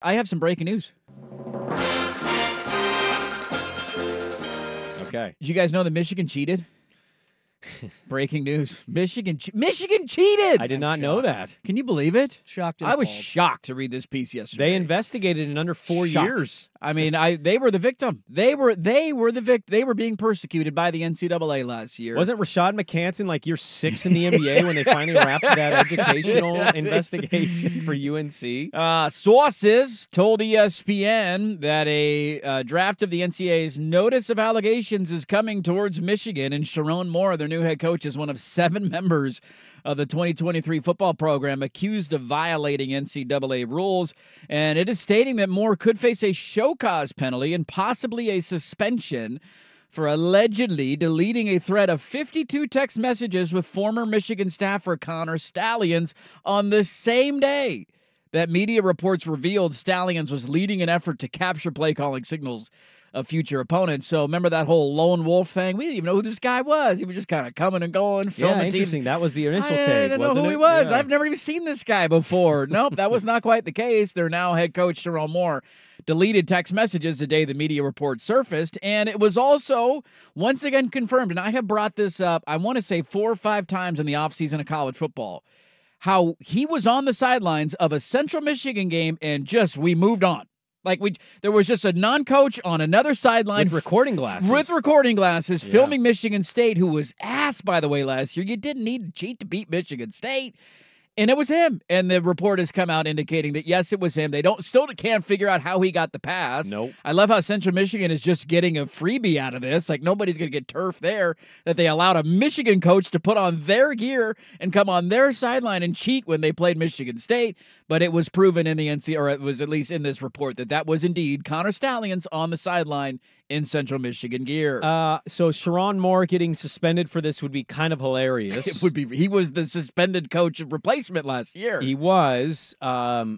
I have some breaking news. Okay. Did you guys know that Michigan cheated? Breaking news. Michigan cheated! I did not know that. Can you believe it? Shocked and I was appalled. shocked to read this piece yesterday. They investigated in under 4 Shocked. years. I mean, they were the victim. They were the victim. They were being persecuted by the NCAA last year. Wasn't Rashad McCanson like year 6 in the NBA when they finally wrapped that educational investigation for UNC? Sources told ESPN that a draft of the NCAA's notice of allegations is coming towards Michigan, and Sherrone Moore, their new head coach, is one of 7 members of the 2023 football program accused of violating NCAA rules. And it is stating that Moore could face a show cause penalty and possibly a suspension for allegedly deleting a thread of 52 text messages with former Michigan staffer Connor Stalions on the same day that media reports revealed Stalions was leading an effort to capture play calling signals of future opponents. So remember that whole lone wolf thing? We didn't even know who this guy was. He was just kind of coming and going, filming. Yeah, interesting. That was the initial take. I didn't know who wasn't he it? was. Yeah. I've never even seen this guy before. Nope, that was not quite the case. Their now head coach, Sherrone Moore, deleted text messages the day the media report surfaced. And it was also once again confirmed, and I have brought this up, I want to say 4 or 5 times in the offseason of college football, how he was on the sidelines of a Central Michigan game and we moved on. Like there was just a non-coach on another sideline with recording glasses. filming Michigan State, who was ass, by the way, last year. You didn't need to cheat to beat Michigan State. And it was him. And the report has come out indicating that, yes, it was him. They still can't figure out how he got the pass. Nope. I love how Central Michigan is just getting a freebie out of this. Like, nobody's going to get turf there, that they allowed a Michigan coach to put on their gear and come on their sideline and cheat when they played Michigan State. But it was proven in the NCAA, or it was at least in this report, that was indeed Connor Stalions on the sideline in Central Michigan gear. So Sherrone Moore getting suspended for this would be kind of hilarious. It would be. He was the suspended coach replacement last year. He was. I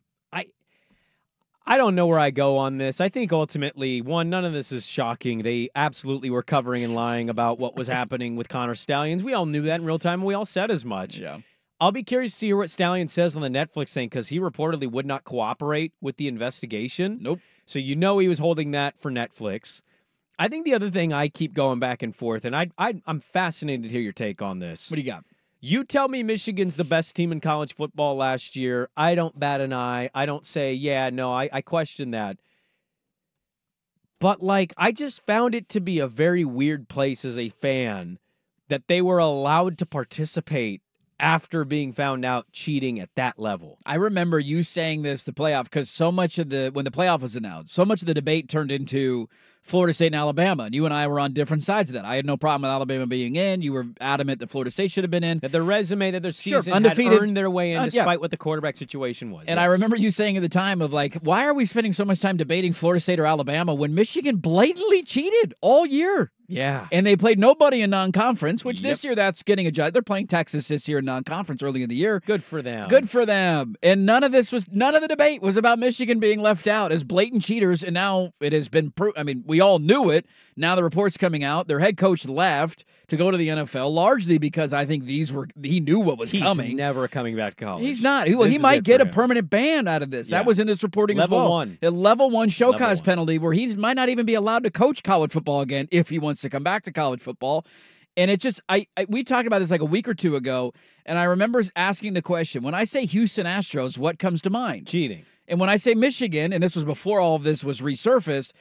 don't know where I go on this. I think ultimately, one, none of this is shocking. They absolutely were covering and lying about what was happening with Connor Stalions. We all knew that in real time, and we all said as much. Yeah. I'll be curious to hear what Stalions says on the Netflix thing, because he reportedly would not cooperate with the investigation. Nope. So he was holding that for Netflix. I think the other thing I keep going back and forth, and I'm fascinated to hear your take on this. What do you got? You tell me Michigan's the best team in college football last year. I don't bat an eye. I don't say, yeah, no, I question that. But, I just found it to be a very weird place as a fan that they were allowed to participate after being found out cheating at that level. I remember you saying this, the playoff, because so much of when the playoff was announced, so much of the debate turned into Florida State and Alabama, and you and I were on different sides of that. I had no problem with Alabama being in. You were adamant that Florida State should have been in. That their resume, that their season undefeated, had earned their way in despite what the quarterback situation was. And I remember you saying at the time of why are we spending so much time debating Florida State or Alabama when Michigan blatantly cheated all year? Yeah. And they played nobody in non-conference, which this year that's getting adjusted. They're playing Texas this year in non-conference early in the year. Good for them. Good for them. And none of the debate was about Michigan being left out as blatant cheaters. And now it has been we all knew it. Now the report's coming out. Their head coach left to go to the NFL, largely because I think he knew what was coming. He's never coming back to college. He's not. He might get a permanent ban out of this. Yeah. That was in this reporting as well. Level 1. A level 1 show cause penalty where he might not even be allowed to coach college football again if he wants to come back to college football. And it just, we talked about this a week or two ago, and I remember asking the question, when I say Houston Astros, what comes to mind? Cheating. And when I say Michigan, and this was before all of this was resurfaced,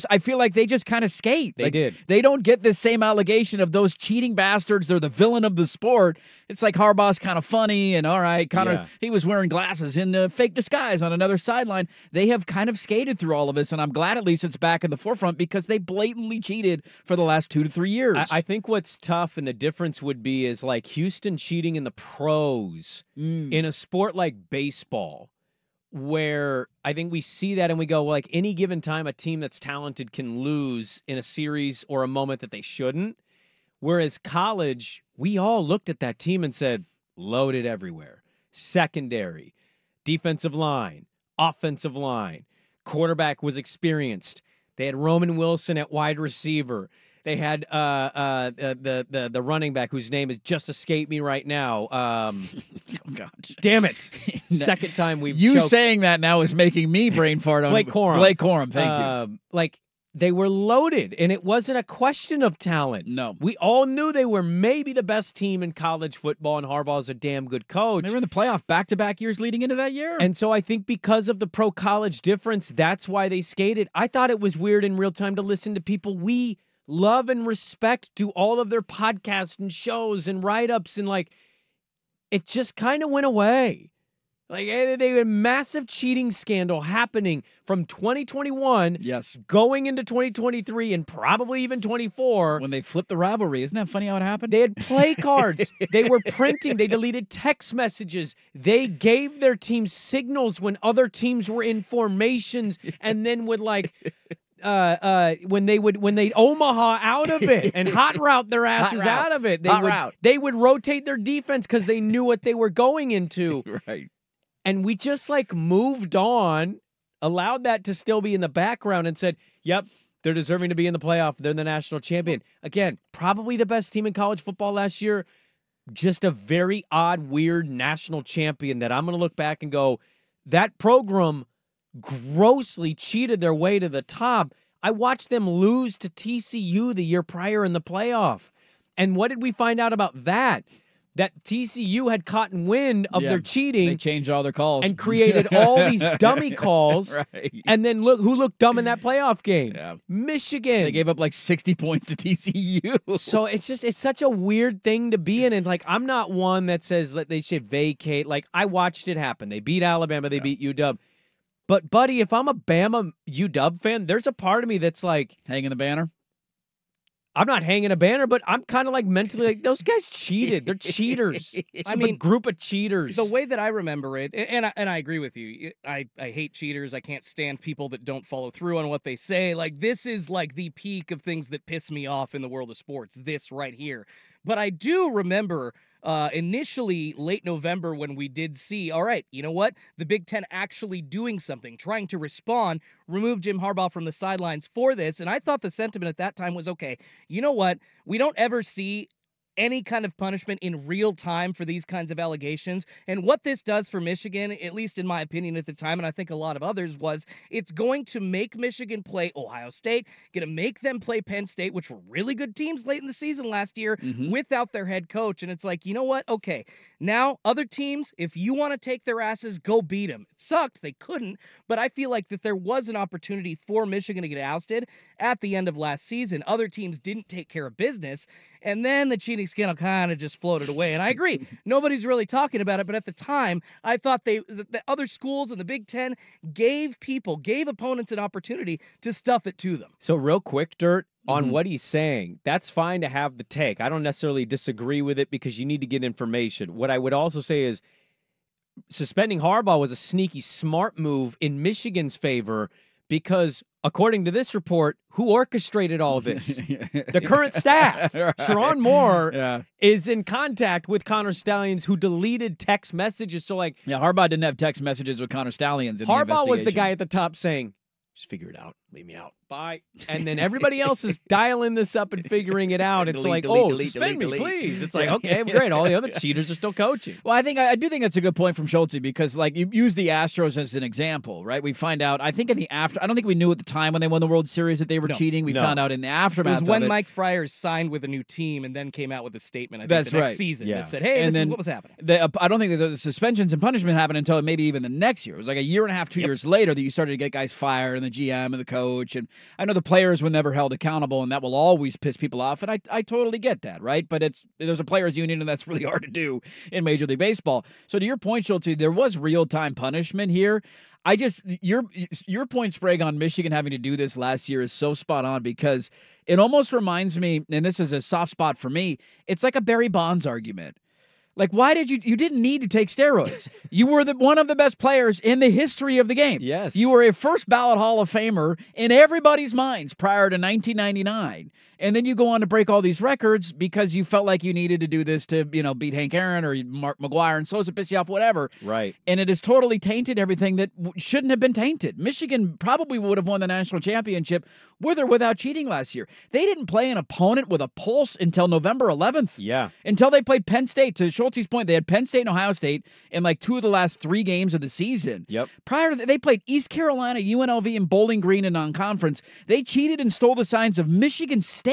I feel like they just kind of skate. They did. They don't get the same allegation of those cheating bastards. They're the villain of the sport. It's like Harbaugh's kind of funny, and all right, he was wearing glasses in fake disguise on another sideline. They have kind of skated through all of this, and I'm glad at least it's back in the forefront because they blatantly cheated for the last 2 to 3 years. I think what's tough and the difference would be is Houston cheating in the pros in a sport like baseball, where I think we see that and we go, any given time a team that's talented can lose in a series or a moment that they shouldn't. Whereas college, we all looked at that team and said, loaded everywhere. Secondary, defensive line, offensive line, quarterback was experienced. They had Roman Wilson at wide receiver. They had the running back whose name has just escaped me right now. Oh God! Damn it! Second time we've you choked. saying that now is making me brain fart on Blake Corum. Blake Corum, thank you. Like they were loaded, and it wasn't a question of talent. No, we all knew they were maybe the best team in college football, and Harbaugh's a damn good coach. They were in the playoff back-to-back years leading into that year. And so I think because of the pro-college difference, that's why they skated. I thought it was weird in real time to listen to people we love and respect do all of their podcasts and shows and write-ups, and like it just kind of went away. Like they had a massive cheating scandal happening from 2021, yes, going into 2023 and probably even 24. When they flipped the rivalry, isn't that funny how it happened? They had play cards. They were printing. They deleted text messages. They gave their team signals when other teams were in formations, and then would like when they'd Omaha out of it and hot route their asses out of it. They would rotate their defense because they knew what they were going into. Right. And we just like moved on, allowed that to still be in the background, and said, yep, they're deserving to be in the playoff. They're the national champion. Again, probably the best team in college football last year. Just a very odd, weird national champion that I'm going to look back and go, that program grossly cheated their way to the top. I watched them lose to TCU the year prior in the playoff. And what did we find out about that? That TCU had caught wind of their cheating. They changed all their calls. And created all these dummy calls. Right. And then look who looked dumb in that playoff game. Yeah. Michigan. They gave up like 60 points to TCU. So it's such a weird thing to be in. And like, I'm not one that says that they should vacate. Like, I watched it happen. They beat Alabama. They beat UW. But, buddy, if I'm a Bama UW fan, there's a part of me that's like, hanging the banner? I'm not hanging a banner, but I'm kind of like mentally like, those guys cheated. They're cheaters. It's a group of cheaters. The way that I remember it, and I agree with you. I hate cheaters. I can't stand people that don't follow through on what they say. Like, this is like the peak of things that piss me off in the world of sports, this right here. But I do remember initially late November when we did see, all right, you know what? The Big Ten actually doing something, trying to respond, remove Jim Harbaugh from the sidelines for this. And I thought the sentiment at that time was, okay, you know what? We don't ever see any kind of punishment in real time for these kinds of allegations. And what this does for Michigan, at least in my opinion at the time, and I think a lot of others, was it's going to make Michigan play Ohio State, going to make them play Penn State, which were really good teams late in the season last year without their head coach. And it's like, you know what? Okay, now other teams, if you want to take their asses, go beat them. It sucked. They couldn't. But I feel like that there was an opportunity for Michigan to get ousted at the end of last season. Other teams didn't take care of business. And then the cheating scandal kind of just floated away. And I agree, nobody's really talking about it. But at the time, I thought the other schools in the Big Ten gave opponents an opportunity to stuff it to them. So real quick, Dirt, on what he's saying, that's fine to have the take. I don't necessarily disagree with it because you need to get information. What I would also say is suspending Harbaugh was a sneaky smart move in Michigan's favor because, according to this report, who orchestrated all this? The current staff. Right. Sherrone Moore is in contact with Connor Stallions, who deleted text messages. So, like, Harbaugh didn't have text messages with Connor Stallions in the Harbaugh was the investigation. guy at the top saying, just figure it out. Leave me out. Bye. And then everybody else is dialing this up and figuring it out. It's like, suspend me, please. It's like, okay, great. All the other cheaters are still coaching. Well, I do think that's a good point from Schulte because, like, you use the Astros as an example, right? We find out, I think I don't think we knew at the time when they won the World Series that they were cheating. We found out in the aftermath. It was when Mike Friars signed with a new team and then came out with a statement, I think, the next season that said, hey, this is what was happening. I don't think that the suspensions and punishment happened until maybe even the next year. It was like a year and a half, 2 years later that you started to get guys fired and the GM and the coach. And I know the players were never held accountable, and that will always piss people off. And I totally get that, right? But there's a players' union, and that's really hard to do in Major League Baseball. So to your point, Schulte, there was real-time punishment here. Your point, Sprague, on Michigan having to do this last year is so spot on because it almost reminds me, and this is a soft spot for me, it's like a Barry Bonds argument. Like, why did you didn't need to take steroids. You were one of the best players in the history of the game. Yes. You were a first ballot Hall of Famer in everybody's minds prior to 1999. And then you go on to break all these records because you felt like you needed to do this to, beat Hank Aaron or Mark McGuire and supposed to piss you off, whatever. Right. And it has totally tainted everything that shouldn't have been tainted. Michigan probably would have won the national championship with or without cheating last year. They didn't play an opponent with a pulse until November 11th. Yeah. Until they played Penn State. To Schultz's point, they had Penn State and Ohio State in like 2 of the last 3 games of the season. Yep. Prior to that, they played East Carolina, UNLV, and Bowling Green in non-conference. They cheated and stole the signs of Michigan State.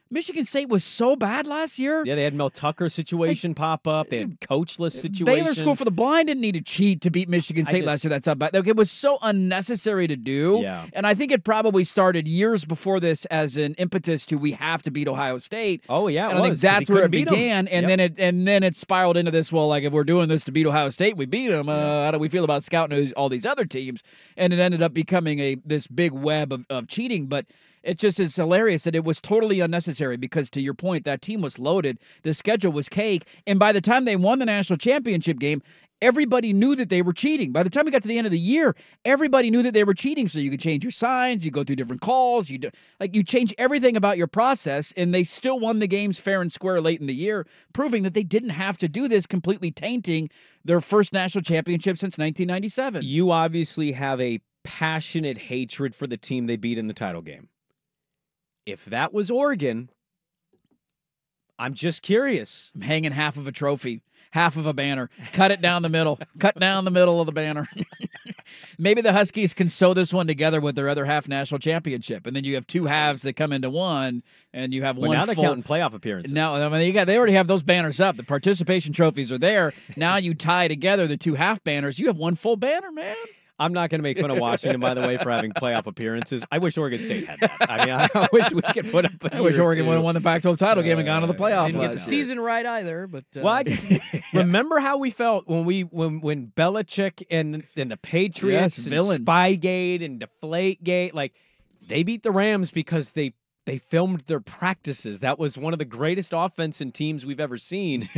Michigan State was so bad last year. Yeah, they had Mel Tucker situation pop up. They had coachless situation. Baylor School for the Blind didn't need to cheat to beat Michigan State last year. That's not bad. It was so unnecessary to do. Yeah. And I think it probably started years before this as an impetus to we have to beat Ohio State. Oh yeah, and I think that's where it began. And then it spiraled into this. Well, like if we're doing this to beat Ohio State, we beat them. How do we feel about scouting all these other teams? And it ended up becoming this big web of cheating. But it just is hilarious that it was totally unnecessary because, to your point, that team was loaded. The schedule was cake. And by the time they won the national championship game, everybody knew that they were cheating. By the time we got to the end of the year, everybody knew that they were cheating. So you could change your signs, you go through different calls, you change everything about your process, and they still won the games fair and square late in the year, proving that they didn't have to do this, completely tainting their first national championship since 1997. You obviously have a passionate hatred for the team they beat in the title game. If that was Oregon, I'm just curious. I'm hanging half of a trophy, half of a banner. Cut it down the middle. Cut down the middle of the banner. Maybe the Huskies can sew this one together with their other half national championship, and then you have 2 halves that come into one, and you have one. Now they're counting playoff appearances. Now, they already have those banners up. The participation trophies are there. Now you tie together the 2 half banners. You have one full banner, man. I'm not going to make fun of Washington, by the way, for having playoff appearances. I wish Oregon State had that. I mean, I wish we could put up. I wish Oregon would have won the Pac-12 title game and gone to the playoff. Didn't get the season right either, but well, I just remember how we felt when Belichick and the Patriots and Spygate and Deflategate, like they beat the Rams because they filmed their practices. That was one of the greatest offensive teams we've ever seen.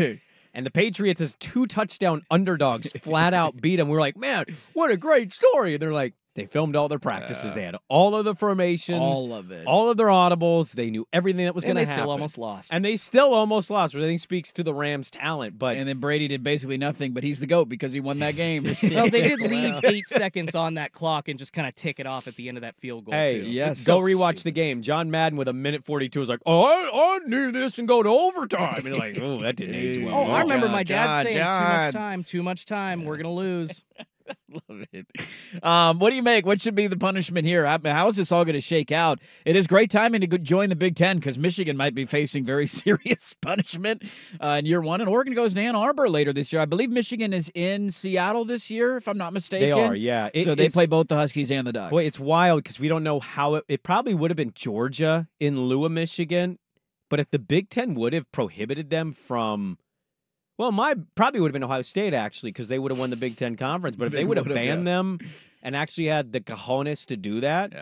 And the Patriots as 2 touchdown underdogs flat out beat them. We're like, man, what a great story. And they're like, they filmed all their practices. They had all of the formations. All of it. All of their audibles. They knew everything that was going to happen. And they still almost lost. And they still almost lost, which I think speaks to the Rams' talent. And then Brady did basically nothing, but he's the GOAT because he won that game. Well, they did leave 8 seconds on that clock and just kind of tick it off at the end of that field goal, hey, too. Yes. Go rewatch the game. John Madden with a minute 42 was like, oh, I knew this and go to overtime. And you're like, oh, that didn't age well. Oh, I remember my dad saying, John. too much time, we're going to lose. Love it. What do you make? What should be the punishment here? How is this all going to shake out? It is great timing to join the Big Ten because Michigan might be facing very serious punishment in year 1, and Oregon goes to Ann Arbor later this year. I believe Michigan is in Seattle this year, if I'm not mistaken. They are, yeah. So they play both the Huskies and the Ducks. Boy, it's wild because we don't know how it probably would have been Georgia in lieu of Michigan, but if the Big Ten would have prohibited them from. Well, probably would have been Ohio State, actually, because they would have won the Big Ten Conference. But if they would have banned them and actually had the cojones to do that,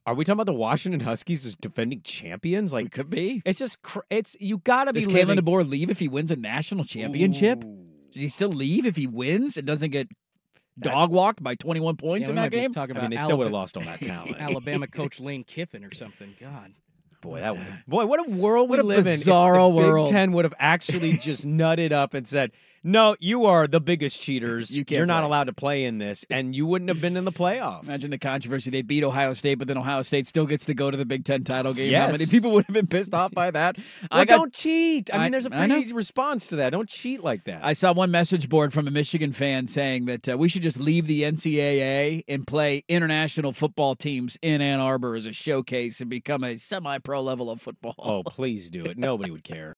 are we talking about the Washington Huskies as defending champions? Like, it could be. It's just, you got to be Does Kalen DeBoer leave if he wins a national championship? Ooh. Does he still leave if he wins and doesn't get dog walked by 21 points in that game? I mean, they still would have lost all that talent. Alabama coach Lane Kiffin or something. God. Boy, what a world we live in. Bizarro if the world. Big Ten would have actually just nutted up and said, no, you are the biggest cheaters. You're not allowed to play in this, and you wouldn't have been in the playoff. Imagine the controversy. They beat Ohio State, but then Ohio State still gets to go to the Big Ten title game. Yes. How many people would have been pissed off by that? Don't cheat. I mean, there's a pretty easy response to that. Don't cheat like that. I saw one message board from a Michigan fan saying that we should just leave the NCAA and play international football teams in Ann Arbor as a showcase and become a semi-pro level of football. Oh, please do it. Nobody would care.